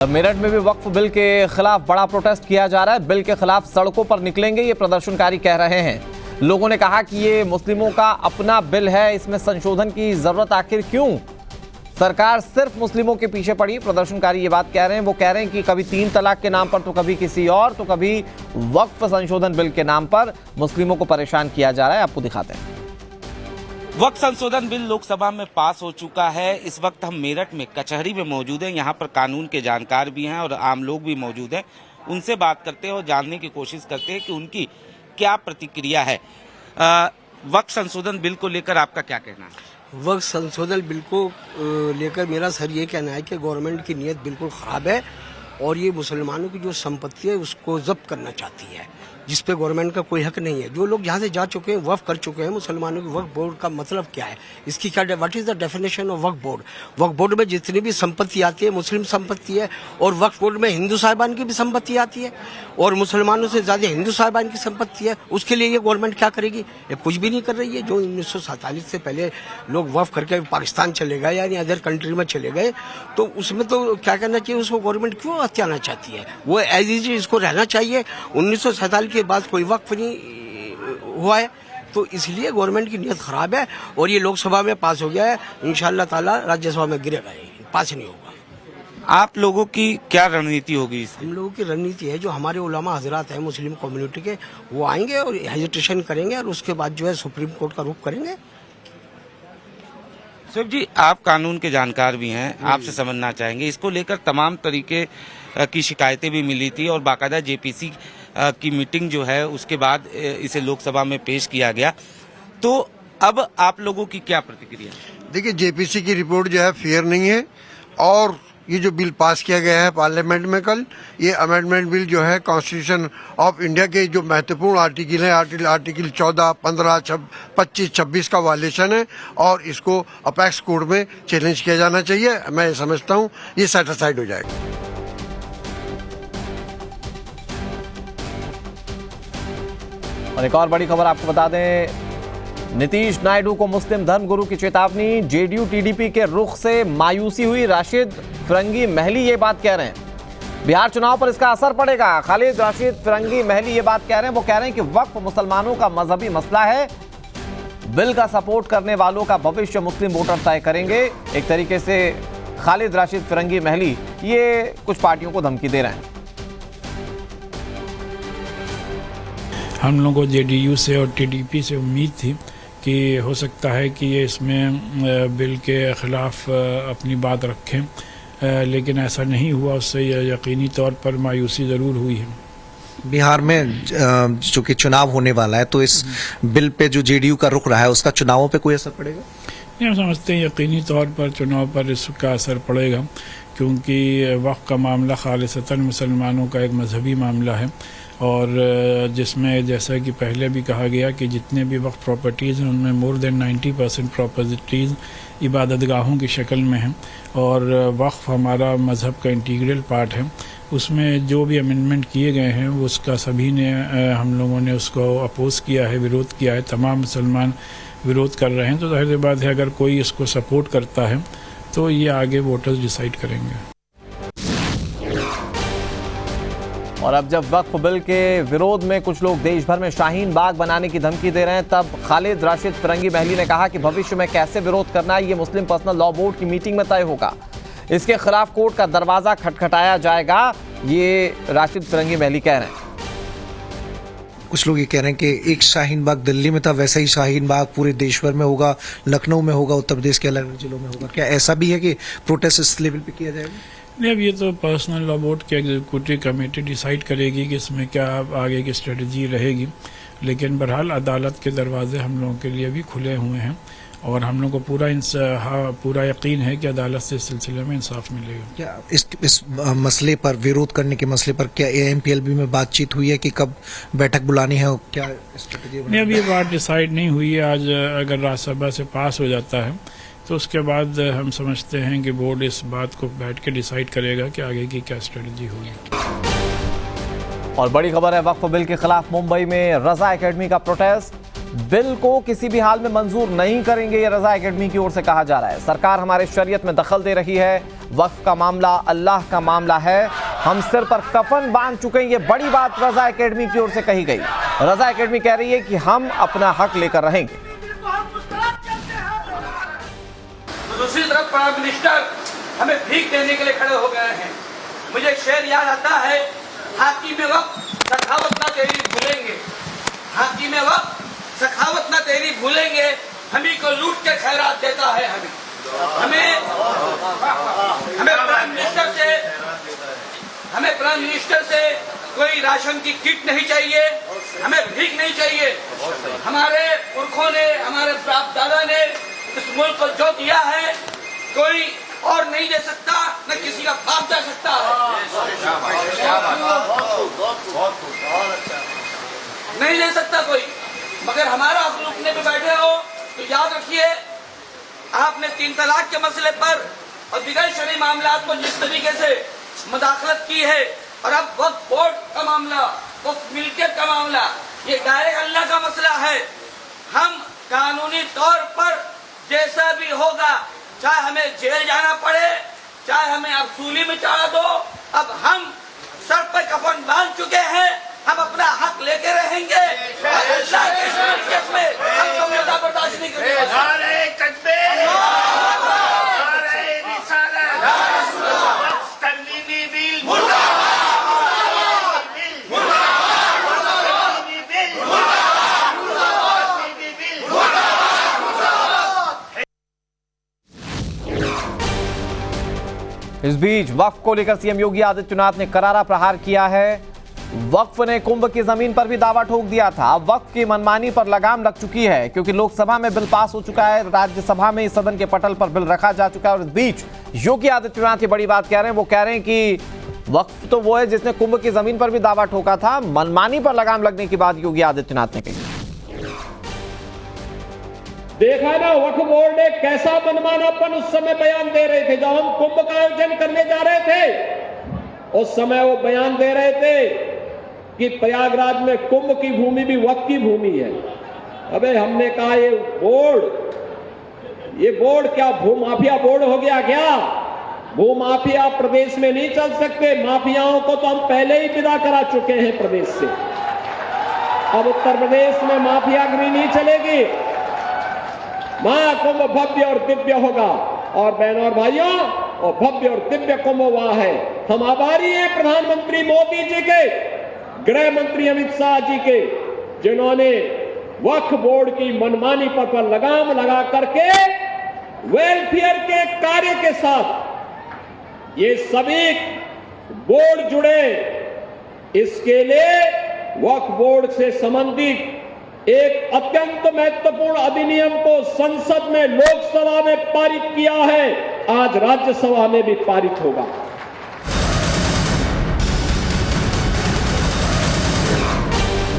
मेरठ में भी वक्फ बिल के खिलाफ बड़ा प्रोटेस्ट किया जा रहा है। बिल के खिलाफ सड़कों पर निकलेंगे, ये प्रदर्शनकारी कह रहे हैं। लोगों ने कहा कि ये मुस्लिमों का अपना बिल है, इसमें संशोधन की जरूरत आखिर क्यों? सरकार सिर्फ मुस्लिमों के पीछे पड़ी। प्रदर्शनकारी ये बात कह रहे हैं। वो कह रहे हैं कि कभी 3 तलाक के नाम पर, तो कभी किसी और, तो कभी वक्फ संशोधन बिल के नाम पर मुस्लिमों को परेशान किया जा रहा है। आपको दिखाते हैं। वक्त संशोधन बिल लोकसभा में पास हो चुका है। इस वक्त हम मेरठ में कचहरी में मौजूद हैं। यहाँ पर कानून के जानकार भी हैं और आम लोग भी मौजूद हैं। उनसे बात करते हैं और जानने की कोशिश करते हैं कि उनकी क्या प्रतिक्रिया है। वक्त संशोधन बिल को लेकर आपका क्या कहना है? वक्त संशोधन बिल को लेकर मेरा सर ये कहना है कि गवर्नमेंट की नीयत बिल्कुल खराब है और ये मुसलमानों की जो संपत्ति है उसको जब्त करना चाहती है, जिस पे गवर्नमेंट का कोई हक नहीं है। जो लोग यहाँ से जा चुके हैं, वक्फ कर चुके हैं, मुसलमानों की वक्फ बोर्ड का मतलब क्या है, इसकी क्या, what is the definition of Waqf board? Waqf board में जितनी भी संपत्ति आती है मुस्लिम संपत्ति है, और वक्फ बोर्ड में हिंदू साहिबान की भी संपत्ति आती है और मुसलमानों से ज्यादा हिंदू साहिबान की संपत्ति है। उसके लिए ये गवर्नमेंट क्या करेगी? ये कुछ भी नहीं कर रही है। जो 1947 से पहले लोग वक्फ करके पाकिस्तान चले गए यानी अदर कंट्री में चले गए, तो उसमें तो क्या करना चाहिए? उसको गवर्नमेंट क्यों हत्याना चाहती है? वो एज इज इसको रहना चाहिए। 1947 के बाद कोई वक्फ नहीं हुआ है, तो इसलिए गवर्नमेंट की नीयत खराब है और ये लोकसभा में पास हो गया है। इंशाअल्लाह ताला राज्यसभा में गिरेगा, पास नहीं होगा। आप लोगों की क्या रणनीति होगी? हम लोगों की रणनीति है, जो हमारे उलमा हजरात हैं मुस्लिम कम्युनिटी के, वो आएंगे और हेजिटेशन करेंगे और उसके बाद जो है सुप्रीम कोर्ट का रुख करेंगे। शिव जी, आप कानून के जानकार भी हैं, आपसे समझना चाहेंगे। इसको लेकर तमाम तरीके की शिकायतें भी मिली थी और बाकायदा जेपीसी की मीटिंग जो है उसके बाद इसे लोकसभा में पेश किया गया। तो अब आप लोगों की क्या प्रतिक्रिया? देखिए, जेपीसी की रिपोर्ट जो है फेयर नहीं है और ये जो बिल पास किया गया है पार्लियामेंट में कल, ये अमेंडमेंट बिल जो है कॉन्स्टिट्यूशन ऑफ इंडिया के जो महत्वपूर्ण आर्टिकल है, आर्टिकल 14, 15, 25, 26 का वायलेशन है और इसको अपेक्स कोर्ट में चैलेंज किया जाना चाहिए। मैं समझता हूँ ये सेटिस्फाइड हो जाएगा। और एक और बड़ी खबर आपको बता दें, नीतीश नायडू को मुस्लिम धर्मगुरु की चेतावनी। जेडीयू टीडीपी के रुख से मायूसी हुई। राशिद फिरंगी महली ये बात कह रहे हैं, बिहार चुनाव पर इसका असर पड़ेगा। खालिद राशिद फिरंगी महली ये बात कह रहे हैं। वो कह रहे हैं कि वक्फ मुसलमानों का मजहबी मसला है, बिल का सपोर्ट करने वालों का भविष्य मुस्लिम वोटर तय करेंगे। एक तरीके से खालिद राशिद फिरंगी महली ये कुछ पार्टियों को धमकी दे रहे हैं। हम लोगों को जेडीयू से और टीडीपी से उम्मीद थी कि हो सकता है कि ये इसमें बिल के ख़िलाफ़ अपनी बात रखें, लेकिन ऐसा नहीं हुआ। उससे यकीनी तौर पर मायूसी ज़रूर हुई है। बिहार में चूँकि चुनाव होने वाला है, तो इस बिल पे जो जेडीयू का रुख रहा है उसका चुनावों पे कोई असर पड़ेगा? नहीं, हम समझते हैं यकीनी तौर पर चुनाव पर इसका असर पड़ेगा, क्योंकि वक्फ का मामला खालिसतन मुसलमानों का एक मजहबी मामला है और जिसमें जैसा कि पहले भी कहा गया कि जितने भी वक्फ प्रॉपर्टीज़ हैं उनमें मोर देन 90% प्रॉपर्टीज़ इबादतगाहों की शक्ल में हैं और वक्फ हमारा मज़हब का इंटीग्रल पार्ट है। उसमें जो भी अमेंडमेंट किए गए हैं उसका सभी ने हम लोगों ने उसको अपोज़ किया है, विरोध किया है। तमाम मुसलमान विरोध कर रहे हैं, तो जाहिर सी बात है अगर कोई इसको सपोर्ट करता है तो ये आगे वोटर्स डिसाइड करेंगे। और अब जब वक्फ बिल के विरोध में कुछ लोग देश भर में शाहीन बाग बनाने की धमकी दे रहे हैं, तब खालिद राशिद फिरंगी महली ने कहा कि भविष्य में कैसे विरोध करना है ये मुस्लिम पर्सनल लॉ बोर्ड की मीटिंग में तय होगा। इसके खिलाफ कोर्ट का दरवाजा खटखटाया जाएगा, ये राशिद फिरंगी महली कह रहे हैं। कुछ लोग ये कह रहे हैं कि एक शाहीन बाग दिल्ली में था, वैसा ही शाहीन बाग पूरे देश भर में होगा, लखनऊ में होगा, उत्तर प्रदेश के अलग जिलों में होगा। क्या ऐसा भी है कि प्रोटेस्ट इस लेवल पे किया जाएगा? नहीं, अब ये तो पर्सनल लॉ बोर्ड की एग्जीक्यूटिव कमेटी डिसाइड करेगी कि इसमें क्या आगे की स्ट्रेटजी रहेगी, लेकिन बहरहाल अदालत के दरवाजे हम लोगों के लिए भी खुले हुए हैं और हम लोग को पूरा यकीन है कि अदालत से इस सिलसिले में इंसाफ मिलेगा। क्या इस मसले पर, विरोध करने के मसले पर क्या एएमपीएलबी में बातचीत हुई है कि कब बैठक बुलानी है और क्या स्ट्रेटजी? नहीं, अब ये बात डिसाइड नहीं हुई है। आज अगर राज्यसभा से पास हो जाता है तो उसके बाद हम समझते हैं कि बोर्ड इस बात को बैठ के डिसाइड करेगा कि आगे की क्या स्ट्रेटजी होगी। और बड़ी खबर है, वक्फ बिल के खिलाफ मुंबई में रजा एकेडमी का प्रोटेस्ट। बिल को किसी भी हाल में मंजूर नहीं करेंगे, ये रजा एकेडमी की ओर से कहा जा रहा है। सरकार हमारे शरीयत में दखल दे रही है, वक्फ का मामला अल्लाह का मामला है, हम सिर पर कफन बांध चुके हैं, ये बड़ी बात रजा एकेडमी की ओर से कही गई। रजा एकेडमी कह रही है कि हम अपना हक लेकर रहेंगे। दूसरी तरफ प्राइम मिनिस्टर हमें भीख देने के लिए खड़े हो गए हैं। मुझे शेर याद आता है, हाकी में वक्त सखावत ना तेरी भूलेंगे, हाकी में वक्त सखावत ना तेरी भूलेंगे, हमी को लूट के खैरात देता है। हमें प्राइम मिनिस्टर से कोई राशन की किट नहीं चाहिए, हमें भीख नहीं चाहिए। हमारे पुरखों ने, हमारे बाप दादा ने इस मुल्क को जो दिया है कोई और नहीं दे सकता, न किसी का बाप दे सकता है। नहीं दे सकता कोई, मगर हमारा हक लूटने पे बैठे हो तो याद रखिए, आपने 3 तलाक के मसले पर और दिगर शरई मामलात को जिस तरीके से मुदाखलत की है, और अब वक्फ बोर्ड का मामला, वक्फ मिल्कियत का मामला, ये डायरेक्ट अल्लाह का मसला है। हम कानूनी तौर पर जैसा भी होगा, चाहे हमें जेल जाना पड़े, चाहे हमें अफसूली में चढ़ा दो, अब हम सर पर कफन बांध चुके हैं, हम अपना हक लेके रहेंगे। अल्लाह के शरीयत में हम समझौता बर्दाश्त नहीं करेंगे। इस बीच वक्फ को लेकर सीएम योगी आदित्यनाथ ने करारा प्रहार किया है। वक्फ ने कुंभ की जमीन पर भी दावा ठोक दिया था। अब वक्फ की मनमानी पर लगाम लग चुकी है, क्योंकि लोकसभा में बिल पास हो चुका है, राज्यसभा में इस सदन के पटल पर बिल रखा जा चुका है। और इस बीच योगी आदित्यनाथ ये बड़ी बात कह रहे हैं। वो कह रहे हैं कि वक्फ तो वो है जिसने कुंभ की जमीन पर भी दावा ठोका था, मनमानी पर लगाम लगने की बात योगी आदित्यनाथ ने कही। देखा ना वक्फ बोर्ड ने कैसा मनमानापन उस समय बयान दे रहे थे। जब हम कुंभ का आयोजन करने जा रहे थे, उस समय वो बयान दे रहे थे कि प्रयागराज में कुंभ की भूमि भी वक्फ की भूमि है। अबे हमने कहा ये बोर्ड क्या भूमाफिया बोर्ड हो गया क्या? भूमाफिया प्रदेश में नहीं चल सकते। माफियाओं को तो हम पहले ही विदा करा चुके हैं प्रदेश से। अब उत्तर प्रदेश में माफियागिरी नहीं चलेगी। महाकुंभ भव्य और दिव्य होगा। और बहनों और भाइयों, और भव्य और दिव्य कुंभ वहां है। हम आभारी हैं प्रधानमंत्री मोदी जी के, गृह मंत्री अमित शाह जी के, जिन्होंने वक्फ बोर्ड की मनमानी पर लगाम लगा करके वेलफेयर के कार्य के साथ ये सभी बोर्ड जुड़े। इसके लिए वक्फ बोर्ड से संबंधित एक अत्यंत महत्वपूर्ण अधिनियम को संसद में, लोकसभा में पारित किया है, आज राज्यसभा में भी पारित होगा।